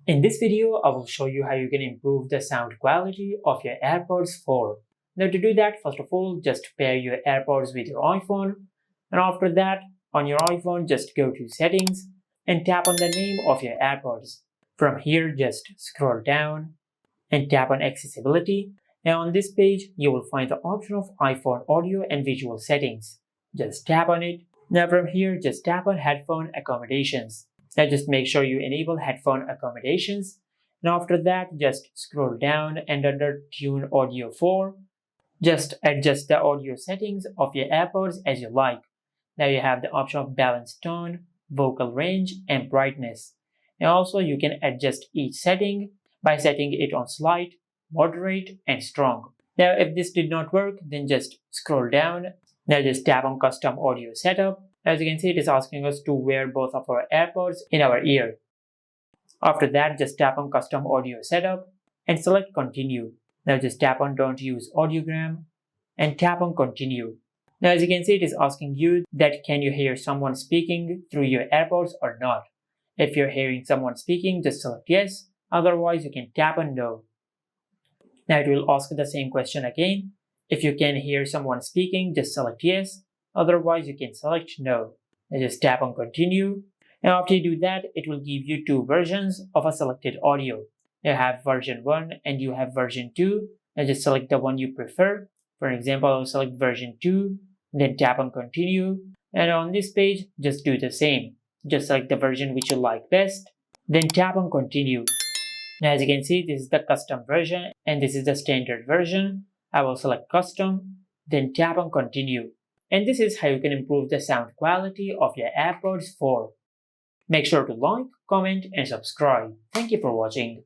In this video, I will show you how you can improve the sound quality of your AirPods 4. Now to do that, first of all, just pair your AirPods with your iPhone. And after that, on your iPhone, just go to Settings and tap on the name of your AirPods. From here, just scroll down and tap on Accessibility. And on this page, you will find the option of iPhone Audio and Visual Settings. Just tap on it. Now from here, just tap on Headphone Accommodations. Now just make sure you enable headphone accommodations. And after that, just scroll down and under Tune Audio 4, just adjust the audio settings of your AirPods as you like. Now you have the option of balanced tone, vocal range, and brightness. And also you can adjust each setting by setting it on slight, moderate, and strong. Now if this did not work, then just scroll down. Now just tap on Custom Audio Setup. As you can see, it is asking us to wear both of our AirPods in our ear. After that, just tap on Custom Audio Setup and select Continue. Now just tap on Don't Use Audiogram and tap on Continue. Now as you can see, it is asking you that can you hear someone speaking through your AirPods or not. If you're hearing someone speaking, just select Yes. Otherwise, you can tap on No. Now it will ask the same question again. If you can hear someone speaking, just select Yes. Otherwise, you can select No. Now just tap on Continue. And after you do that, it will give you two versions of a selected audio. You have version 1 and you have version 2. Now just select the one you prefer. For example, I'll select version 2, then tap on Continue. And on this page, just do the same. Just select the version which you like best, then tap on Continue. Now as you can see, this is the custom version and this is the standard version. I will select Custom, then tap on Continue. And this is how you can improve the sound quality of your AirPods 4. Make sure to like, comment, and subscribe. Thank you for watching.